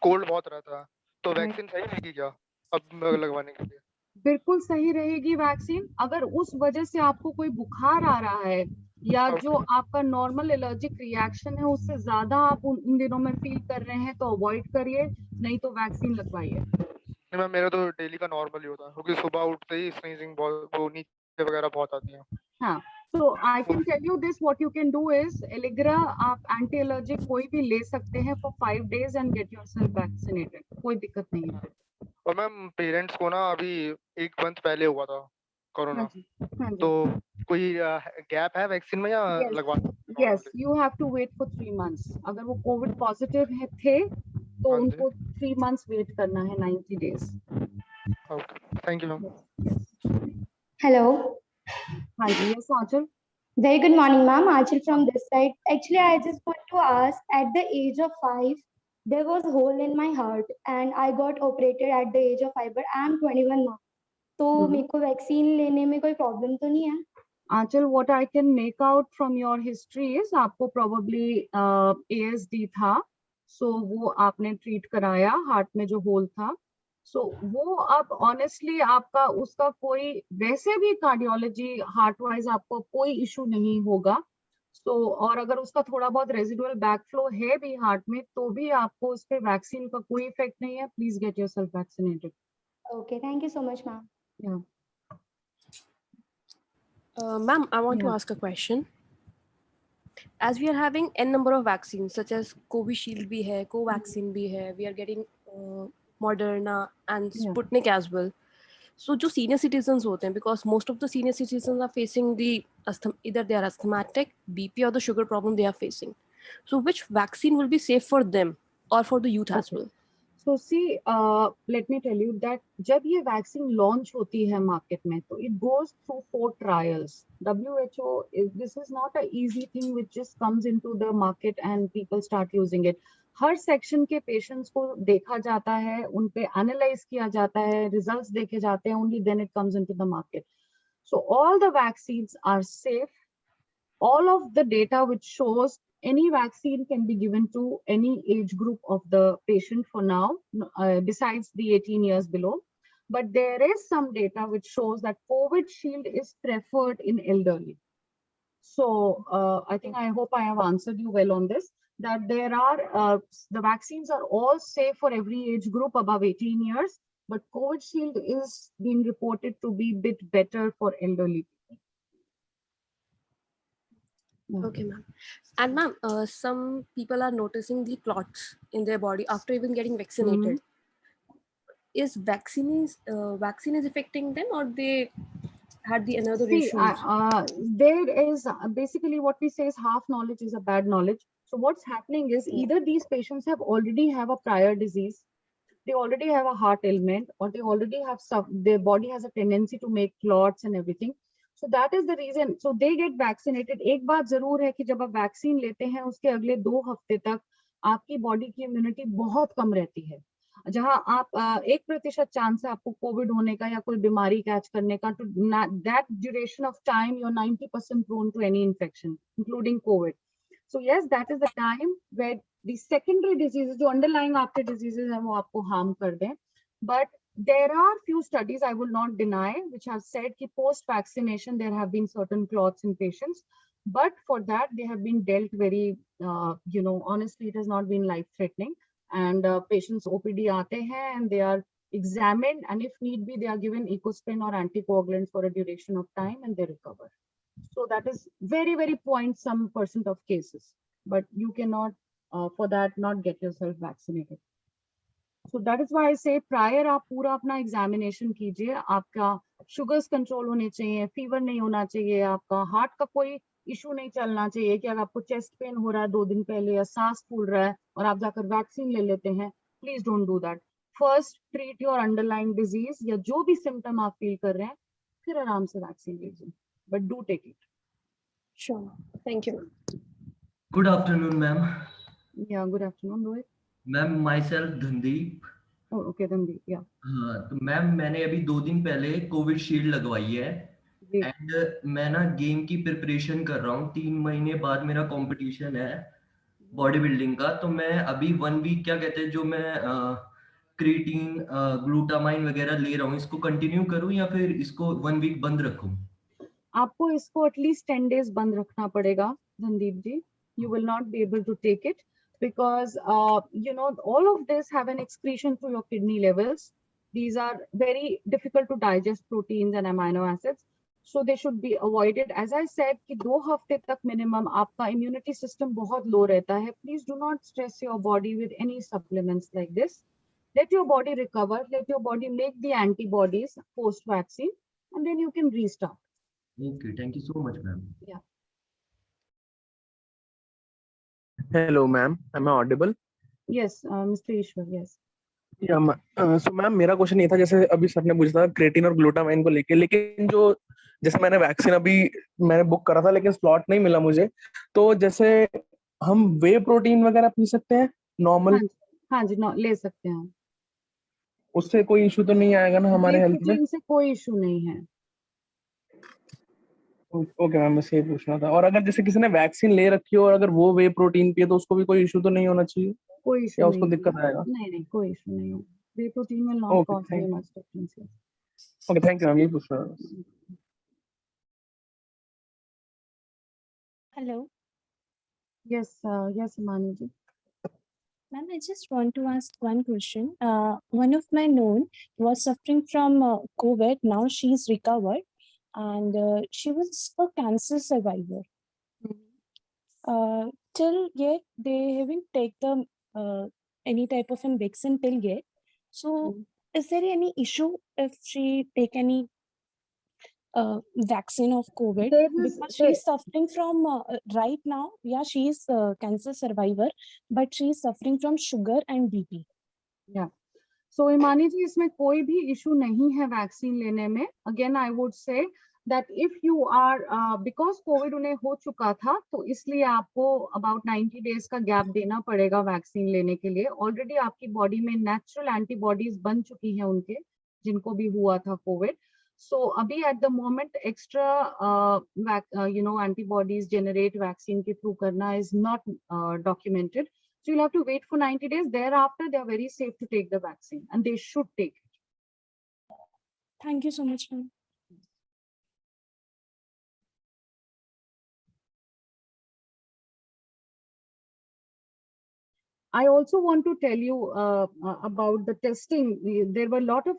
कोल्ड बहुत रहता है, तो वैक्सीन सही रहेगी क्या अब लगवाने के लिए? बिल्कुल सही रहेगी वैक्सीन। अगर उस वजह से आपको कोई बुखार आ रहा है या जो आपका नॉर्मल एलर्जिक रिएक्शन है उससे ज्यादा आप उन दिनों में फील कर रहे हैं तो अवॉइड करिए, नहीं तो वैक्सीन लगवाइए। नहीं मैम, मेरा तो डेली का नॉर्मल ही होता है, क्योंकि सुबह उठते ही स्नीजिंग बहुत, वो नीचे वगैरह बहुत आती है। हाँ, so I can tell you this, what you can do is Allegra, आप एंटी एलर्जिक कोई भी ले सकते हैं for 5 days and get yourself vaccinated, कोई दिक्कत नहीं है। और मैम पेरेंट्स को ना अभी 1 मंथ पहले हुआ था कोरोना, हाँ जी, हाँ जी। तो कोई गैप है वैक्सीन में या Yes. लगवा? Yes, you have to wait for 3 months. अगर वो कोविड पॉजिटिव थे तो हाँ जी। उनको 3 months वेट करना है, 90 days। Okay, thank you ma'am. Yes. Hello. हाँ जी, yes, Aanchal. Very good morning, ma'am. Achal from this side. Actually, I just want to ask, at the age of 5, there was hole in my heart and I got operated at the age of 5, but I am 21 now. तो मेरे को vaccine लेने में कोई problem तो नहीं है? Aanchal, what I can make out from your history is आपको probably ASD था, so वो आपने treat कराया, heart में जो hole था, so वो अब honestly आपका उसका कोई वैसे भी cardiology heart wise आपको कोई issue नहीं होगा, so और अगर उसका थोड़ा बहुत residual backflow है भी heart में तो भी आपको उस पे vaccine का कोई effect नहीं है, please get yourself vaccinated. Okay, thank you so much, ma'am. Yeah. Ma'am, I want to Yeah. ask a question. As we are having n number of vaccines, such as Covishield bhi hai, Covaxin bhi hai, we are getting Moderna and Yeah. Sputnik as well. So, जो senior citizens होते हैं, because most of the senior citizens are facing the either they are asthmatic, BP, or the sugar problem they are facing. So, which vaccine will be safe for them or for the youth as Okay. well? So see, let me tell you that जब ये vaccine launch होती है market में, तो it goes through 4 trials. WHO this is not an easy thing which just comes into the market and people start using it. Her section के patients को देखा जाता है, उन पे analyze किया जाता है, results देखे जाते हैं, only then it comes into the market. So all the vaccines are safe. All of the data which shows any vaccine can be given to any age group of the patient for now, besides the 18 years below. But there is some data which shows that Covishield is preferred in elderly. So I hope I have answered you well on this, that there are, the vaccines are all safe for every age group above 18 years, but Covishield is being reported to be a bit better for elderly. Okay, ma'am. And ma'am, some people are noticing the clots in their body after even getting vaccinated. Is vaccine is affecting them, or they had the another See, issues? there is basically what we say is half knowledge is a bad knowledge. So what's happening is either these patients already have a prior disease, they already have a heart ailment, or they already have their body has a tendency to make clots and everything. So that is the reason. So they get vaccinated. एक बात जरूर है कि जब आप vaccine लेते हैं उसके अगले 2 हफ्ते तक आपकी बॉडी की इम्यूनिटी बहुत कम रहती है. जहां आप 1% चांस है आपको कोविड होने का या कोई बीमारी कैच करने का, to that duration of time you're 90% prone to any infection including COVID. So yes, that is the time where the secondary diseases, जो underlying आपके diseases हैं वो आपको harm कर दें. But there are few studies, I will not deny, which have said कि post vaccination there have been certain clots in patients, but for that they have been dealt very, honestly it has not been life threatening, and patients OPD आते हैं and they are examined, and if need be they are given ecosprin or anticoagulants for a duration of time and they recover. So that is very, very 0.some% of cases, but you cannot for that not get yourself vaccinated. So that is why I say prior आप पूरा अपना examination कीजिए, आपका sugars control होने चाहिए, fever नहीं होना चाहिए, आपका heart का कोई issue नहीं चलना चाहिए कि अगर आपको chest pain हो रहा है 2 दिन पहले या सांस फूल रहा है और आप जाकर vaccine ले लेते हैं, please don't do that. First treat your underlying disease या जो भी symptom आप feel कर रहे हैं, फिर आराम से vaccine लीजिए, but do take it. Sure. Thank you. Good afternoon, ma'am. Yeah, good afternoon, Rohit. Ma'am, myself Dhandeep. Oh, okay, Dhandeep, yeah. हाँ, तो मैम मैंने अभी 2 दिन पहले कोविशील्ड लगवाई है एंड मैं ना गेम की प्रिपरेशन कर रहा हूँ. 3 महीने बाद मेरा कंपटीशन है बॉडी बिल्डिंग का, तो मैं अभी 1 वीक क्या कहते हैं जो मैं क्रिएटिन ग्लूटामाइन वगैरह ले रहा हूँ, इसको कंटिन्यू करूँ या फिर इसको 1 वीक बंद रखूँ? आपको इसको एटलीस्ट 10 days बंद रखना पड़ेगा धनदीप जी. You will not be able to take it because all of this have an excretion through your kidney levels. These are very difficult to digest proteins and amino acids, so they should be avoided. As I said कि 2 हफ्ते तक minimum आपका immunity system बहुत low रहता है. Please do not stress your body with any supplements like this. Let your body recover, let your body make the antibodies post vaccine, and then you can restart. Okay, thank you so much, ma'am. Yeah. Hello, ma'am. Am I audible? Yes, Mr. Ishwar, yes. या so ma'am मेरा question ये था, जैसे अभी sir ने पूछा था creatine और ग्लूटामाइन को लेके, लेकिन जो जैसे मैंने वैक्सीन अभी मैंने बुक करा था लेकिन स्लॉट नहीं मिला मुझे, तो जैसे हम वे प्रोटीन वगैरह पी सकते हैं नॉर्मल? हाँ जी ले सकते हैं। उससे कोई इशू तो नहीं आएगा ना हमारे वे हेल्थ में? प्रोटीन से कोई इशू नहीं है। ओके मैम, बस ये पूछना था। और अगर जैसे किसी ने वैक्सीन ले रखी हो और अगर वो वे प्रोटीन पिए तो उसको भी कोई इशू तो नहीं होना चाहिए, कोई इशू या नहीं उसको दिक्कत आएगा? नहीं कोई इशू नहीं होगा। Whey protein will not okay cause very much difference. Okay, thank you ma'am, ये पूछ रहा था। Hello, yes Himani ji. ma'am. I just want to ask one question. One of my known was suffering from COVID. Now she's recovered, and she was a cancer survivor. Till yet, they haven't taken any type of an vaccine till yet. So, is there any issue if she take any vaccine of COVID? There is- Because she's suffering from right now, yeah, she's a cancer survivor, but she's suffering from sugar and BP. So Imani ji, इसमें कोई भी issue नहीं है vaccine लेने में। Again I would say that if you are because COVID उन्हें हो चुका था, तो इसलिए आपको अबाउट 90 डेज का गैप देना पड़ेगा वैक्सीन लेने के लिए। ऑलरेडी आपकी बॉडी में नेचुरल एंटीबॉडीज बन चुकी हैं उनके, जिनको भी हुआ था कोविड। सो अभी at the moment extra antibodies generate vaccine के थ्रू करना is not documented. So you'll have to wait for 90 days. Thereafter, they are very safe to take the vaccine, and they should take it. Thank you so much, ma'am. I also want to tell you about the testing. There were a lot of,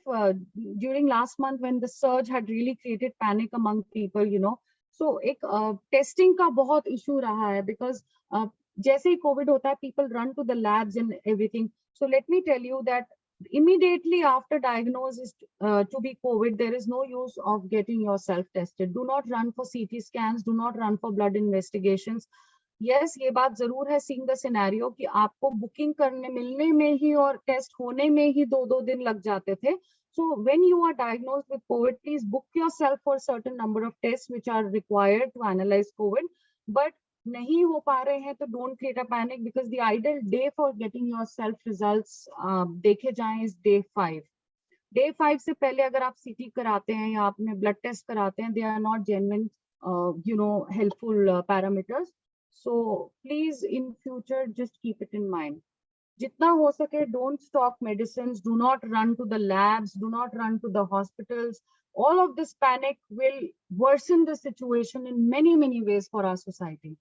during last month when the surge had really created panic among people, you know. So एक testing का बहुत issue रहा है, because जैसे ही COVID होता है, people run to the labs and everything. So let me tell you that immediately after diagnosis to be COVID, there is no use of getting yourself tested. Do not run for CT scans. Do not run for blood investigations. Yes ये बात जरूर है, seeing the scenario, कि आपको booking करने मिलने में ही और टेस्ट होने में ही 2 दिन लग जाते थे. So when you are diagnosed with COVID, please book yourself for certain number of test which are required to analyse COVID. But नहीं हो पा रहे हैं तो don't create a panic, because the ideal day for getting yourself results देखे जाएं is day 5. Day 5 से पहले अगर आप सीटी कराते हैं या आपने ब्लड टेस्ट कराते हैं, they are not genuine helpful parameters. So please in future just keep it in mind. Jitna ho sake, don't stock medicines, do not run to the labs, do not run to the hospitals. All of this panic will worsen the situation in many ways for our society.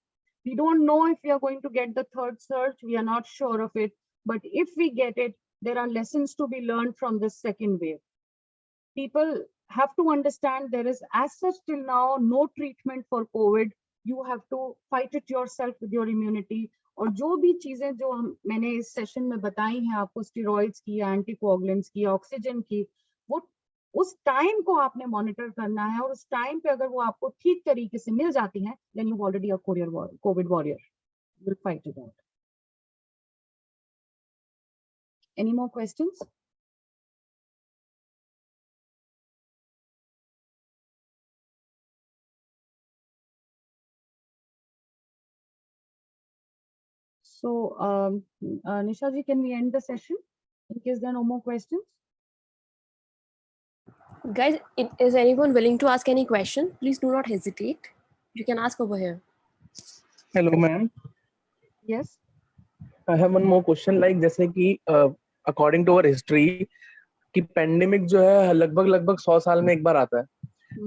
We don't know if we are going to get the third surge, we are not sure of it, but if we get it, there are lessons to be learned from this second wave. People have to understand there is as such till now no treatment for COVID. You have to fight it yourself with your immunity. और जो भी चीजें जो मैंने इस session में बताई हैं आपको, स्टेरॉइड्स की, एंटीकोगुलेंट्स की, ऑक्सीजन की, वो उस टाइम को आपने मॉनिटर करना है, और उस टाइम पे अगर वो आपको ठीक तरीके से मिल जाती हैं, then you've already a COVID warrior. You'll fight it out. Any more questions? So, Nisha ji, can we end the session in case there are no more questions? Guys, is anyone willing to ask any question? Please do not hesitate. You can ask over here. Hello ma'am. Yes. I have one more question. Like जैसे कि according to our history कि pandemic जो है लगभग 100 साल में एक बार आता है.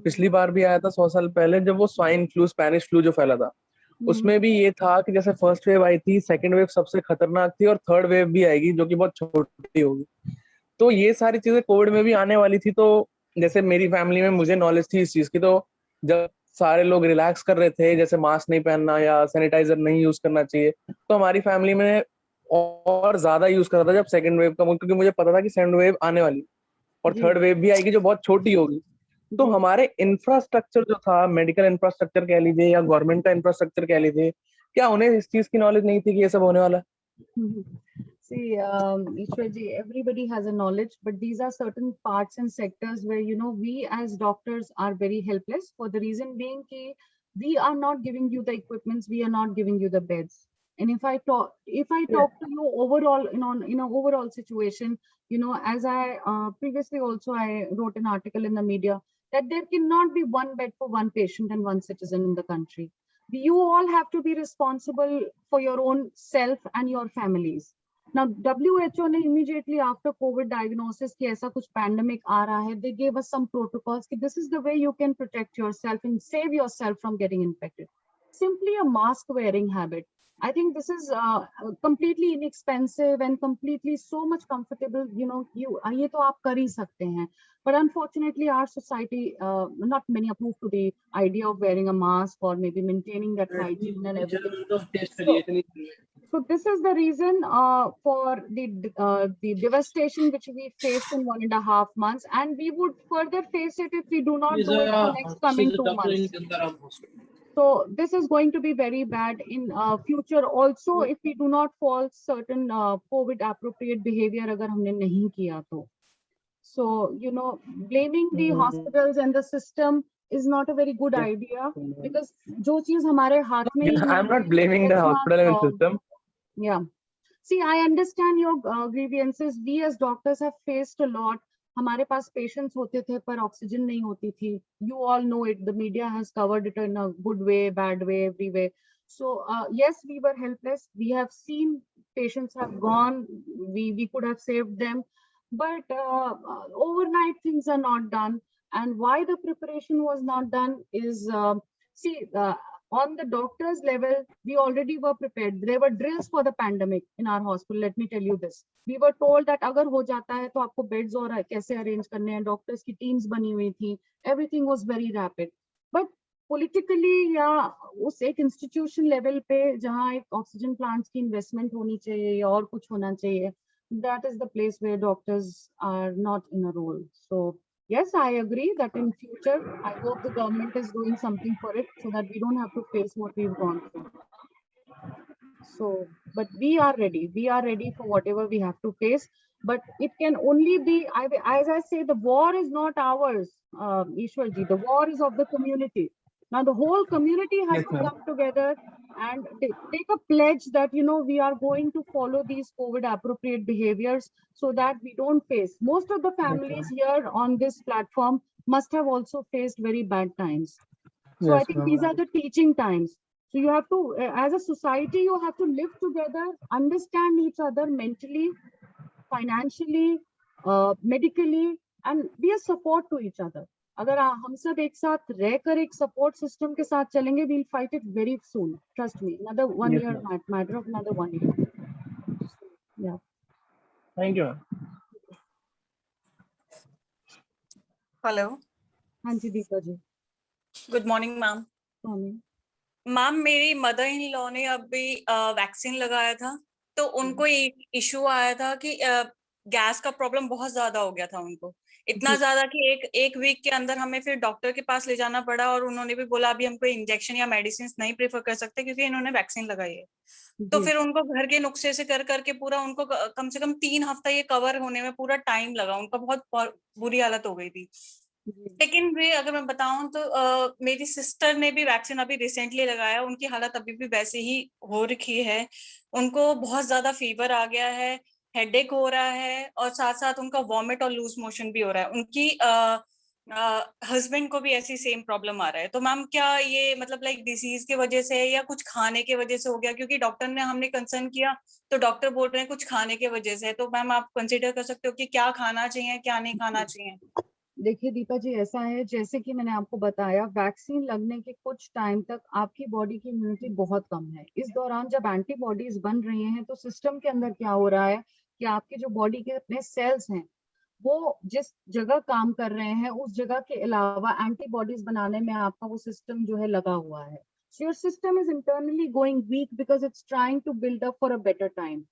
पिछली बार भी आया था 100 साल पहले, जब वो स्वाइन फ्लू, स्पेनिश फ्लू जो फैला था. उसमें भी ये था कि जैसे फर्स्ट वेव आई थी, सेकंड वेव सबसे खतरनाक थी, और थर्ड वेव भी आएगी जो कि बहुत छोटी होगी. तो ये सारी चीजें कोविड में भी आने वाली थी. तो जैसे मेरी फैमिली में मुझे नॉलेज थी इस चीज की, तो जब सारे लोग रिलैक्स कर रहे थे, जैसे मास्क नहीं पहनना या सैनिटाइजर नहीं यूज करना चाहिए, तो हमारी फैमिली में और ज्यादा यूज कर रहा था जब सेकंड वेव का, क्योंकि मुझे पता था कि सेकंड वेव आने वाली और थर्ड वेव भी आएगी जो बहुत छोटी होगी. तो हमारे इंफ्रास्ट्रक्चर जो था, मेडिकल इंफ्रास्ट्रक्चर कह लीजिए या गवर्नमेंट का इंफ्रास्ट्रक्चर कह लीजिए, क्या उन्हें इस चीज की नॉलेज नहीं थी कि ये सब होने वाला है? See, Ishwarji, everybody has a knowledge, but these are certain parts and sectors where, you know, we as doctors are very helpless for the reason being that we are not giving you the equipments, we are not giving you the beds. And if I talk to you overall, in an overall situation, you know, as I previously also I wrote an article in the media that there cannot be one bed for one patient and one citizen in the country. You all have to be responsible for your own self and your families. Now, WHO ने immediately after COVID diagnosis कि ऐसा कुछ pandemic आ रहा है, they gave us some protocols कि this is the way you can protect yourself and save yourself from getting infected. Simply a mask wearing habit. I think this is completely inexpensive and completely so much comfortable. You know, ये तो आप कर ही सकते हैं. But unfortunately, our society, not many approve to the idea of wearing a mask or maybe maintaining that hygiene and everything. So this is the reason for the devastation which we faced in 1.5 months, and we would further face it if we do not do it for next coming 2 months. So this is going to be very bad in future also if we do not follow certain COVID appropriate behavior अगर हमने नहीं किया तो. So, you know, blaming the hospitals and the system is not a very good idea because जो चीज हमारे हाथ में ही है, I'm not blaming the hospital and system. Yeah. See, I understand your grievances. We as doctors have faced a lot. हमारे पास patients होते थे पर oxygen नहीं होती थी. You all know it. The media has covered it in a good way, bad way, every way. So yes, we were helpless. We have seen patients have gone. We could have saved them, but overnight things are not done. And why the preparation was not done is on the doctor's level, we already were prepared. There were drills for the pandemic in our hospital. Let me tell you this. We were told that अगर हो जाता है तो आपको beds और कैसे arrange करने हैं. Doctors की teams बनी हुई थी. Everything was very rapid. But politically या उस एक institution level पे जहाँ एक oxygen plants की investment होनी चाहिए या और कुछ होना चाहिए, that is the place where doctors are not in a role. So yes, I agree that in future, I hope the government is doing something for it so that we don't have to face what we've gone through. So, but we are ready. We are ready for whatever we have to face. But it can only be, as I say, the war is not ours, Ishwarji. The war is of the community. Now, the whole community has to come together and take a pledge that, you know, we are going to follow these COVID appropriate behaviors so that we don't face. Most of the families here on this platform must have also faced very bad times. So I think these are the teaching times. So you have to, as a society, you have to live together, understand each other mentally, financially, medically, and be a support to each other. अगर हम सब एक साथ रहकर एक support system के साथ चलेंगे, we'll fight it very soon. Trust me. Another 1 year, matter of another 1 year. Yeah. Thank you. Hello. हाँ जी Deepa ji. Good morning ma'am. Ma'am मेरी मदर इन लॉ ने अभी वैक्सीन लगाया था तो उनको एक इशू आया था कि गैस का प्रॉब्लम बहुत ज्यादा हो गया था उनको. इतना ज्यादा कि एक वीक के अंदर हमें फिर डॉक्टर के पास ले जाना पड़ा और उन्होंने भी बोला अभी हमको इंजेक्शन या मेडिसिन नहीं प्रेफर कर सकते क्योंकि इन्होंने वैक्सीन लगाई है. तो फिर उनको घर के नुस्खे से कर करके पूरा उनको कम से कम 3 हफ्ता ये कवर होने में पूरा टाइम लगा. उनका बहुत बुरी हालत हो गई थी. लेकिन भी अगर मैं बताऊं तो मेरी सिस्टर ने भी वैक्सीन अभी रिसेंटली लगाया. उनकी हालत अभी भी वैसे ही हो रखी है. उनको बहुत ज्यादा फीवर आ गया है, हेडेक हो रहा है और साथ साथ उनका वॉमिट और लूज मोशन भी हो रहा है. उनकी हस्बैंड को भी ऐसी सेम प्रॉब्लम आ रहा है. तो मैम क्या ये मतलब लाइक डिसीज की वजह से है या कुछ खाने के वजह से हो गया? क्योंकि डॉक्टर ने हमने कंसर्न किया तो डॉक्टर बोल रहे हैं कुछ खाने के वजह से. तो मैम आप कंसिडर कर सकते हो कि क्या खाना चाहिए क्या नहीं खाना चाहिए? देखिए दीपा जी, ऐसा है जैसे कि मैंने आपको बताया, वैक्सीन लगने के कुछ टाइम तक आपकी बॉडी की इम्यूनिटी बहुत कम है. इस दौरान जब एंटीबॉडीज बन रही हैं तो सिस्टम के अंदर क्या हो रहा है कि आपके जो बॉडी के अपने सेल्स हैं वो जिस जगह काम कर रहे हैं उस जगह के अलावा एंटीबॉडीज बनाने में आपका वो सिस्टम जो है लगा हुआ है. So your system is internally going weak because it's trying to build up for a better time.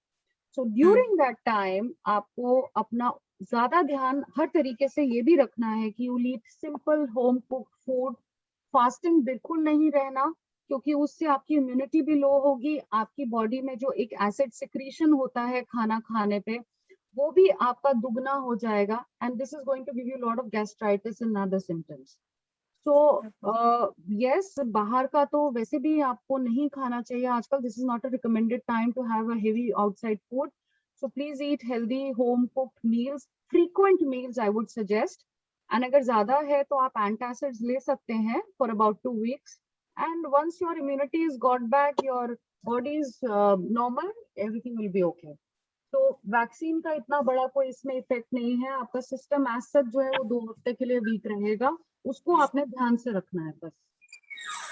So during that time आपको अपना ज्यादा ध्यान हर तरीके से ये भी रखना है कि you eat simple home cooked food. Fasting बिल्कुल नहीं रहना. क्योंकि उससे आपकी इम्यूनिटी भी लो होगी, आपकी बॉडी में जो एक एसिड सिक्रीशन होता है खाना खाने पे वो भी आपका दुगना हो जाएगा, and this is going to give you lot of gastritis and other symptoms. So yes, बाहर का तो वैसे भी आपको नहीं खाना चाहिए आजकल। This is not a recommended time to have a heavy outside food, so please eat healthy home cooked meals, frequent meals I would suggest. And अगर ज्यादा है तो आप एंटासिड्स ले सकते हैं for about 2 weeks, and once your immunity is got back, your body is normal, everything will be okay. तो vaccine का इतना बड़ा कोई इसमें इफेक्ट नहीं है, आपका सिस्टम एज सच जो है वो 2 हफ्ते के लिए वीक रहेगा, उसको आपने ध्यान से रखना है बस।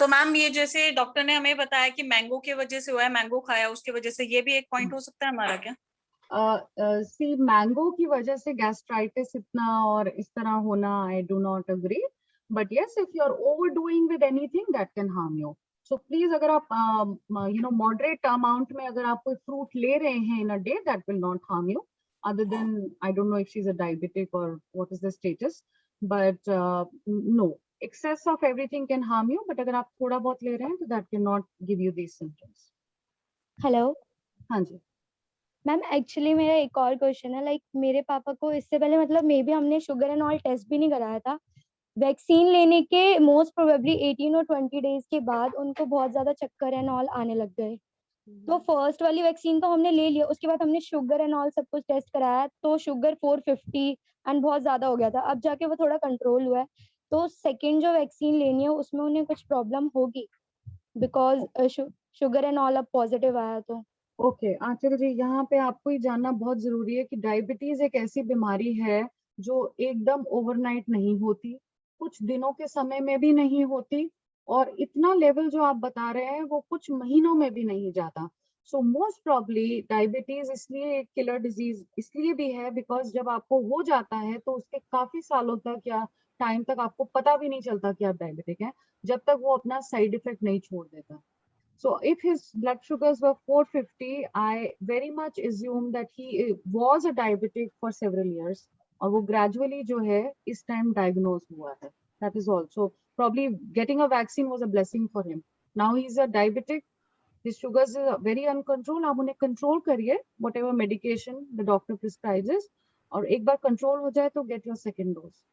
तो मैम ये जैसे डॉक्टर ने हमें बताया कि मैंगो की वजह से हुआ है, मैंगो खाया उसके वजह से, ये भी एक पॉइंट हो सकता है हमारा क्या? सी मैंगो की वजह से गैस्ट्राइटिस इतना और इस तरह होना, I do not agree, but yes if you are overdoing with anything that can harm you. So please अगर आप मॉडरेट अमाउंट में अगर आप कोई फ्रूट ले रहे हैं in a day, that will not harm you, other than I don't know if she's a diabetic or what is the status, but no, excess of everything can harm you, but अगर आप थोड़ा बहुत ले रहे हैं तो that cannot give you these symptoms. Hello हाँ जी। Ma'am, actually मेरा एक और क्वेश्चन है, लाइक मेरे पापा को इससे पहले मतलब मे बी हमने शुगर एंड ऑल टेस्ट भी नहीं कराया था, वैक्सीन लेने के मोस्ट प्रोबेबली 18 और 20 डेज के बाद उनको बहुत ज्यादा चक्कर एंड ऑल आने लग गए। तो फर्स्ट वाली वैक्सीन तो हमने ले लिया, उसके बाद हमने शुगर एंड ऑल सब कुछ टेस्ट कराया तो शुगर 450 एंड बहुत ज्यादा हो गया था, अब जाके वो थोड़ा कंट्रोल हुआ है। तो सेकंड जो वैक्सीन लेनी है उसमें उन्हें कुछ प्रॉब्लम होगी बिकॉज शुगर एंड ऑल अब पॉजिटिव आया तो। ओके आंचल जी, यहाँ पे आपको ये जानना बहुत जरूरी है कि डायबिटीज एक ऐसी बीमारी है जो एकदम ओवरनाइट नहीं होती, कुछ दिनों के समय में भी नहीं होती, और इतना लेवल जो आप बता रहे हैं वो कुछ महीनों में भी नहीं जाता। सो मोस्ट प्रॉब्ली डायबिटीज इसलिए एक किलर डिजीज इसलिए भी है बिकॉज जब आपको हो जाता है तो उसके काफी सालों तक या टाइम तक आपको पता भी नहीं चलता कि आप डायबिटिक हैं, जब तक वो अपना साइड इफेक्ट नहीं छोड़ देता। So if his blood sugars were 450, I very much assume that he was a diabetic for several years, और वो gradually जो है इस time diagnosed हुआ है. That is all. So probably getting a vaccine was a blessing for him. Now he's a diabetic. His sugars are very uncontrolled. आप उन्हें control करिए whatever medication the doctor prescribes, और एक बार control हो जाए तो get your second dose.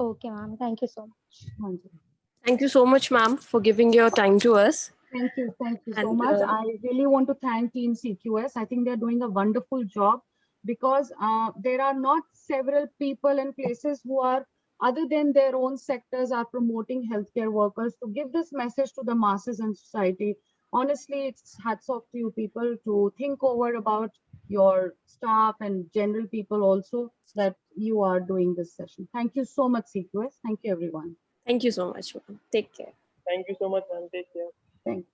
Okay ma'am, thank you so much. हाँ जी. Thank you so much, ma'am, for giving your time to us. Thank you so And, much. I really want to thank Team CQS. I think they're doing a wonderful job because there are not several people and places who are, other than their own sectors, are promoting healthcare workers to give this message to the masses and society. Honestly, it's hats off to you people to think over about your staff and general people also that you are doing this session. Thank you so much, CQS. Thank you, everyone. thank you so much, ma'am. Take care. Thank you so much, ma'am. Take care. Thank you.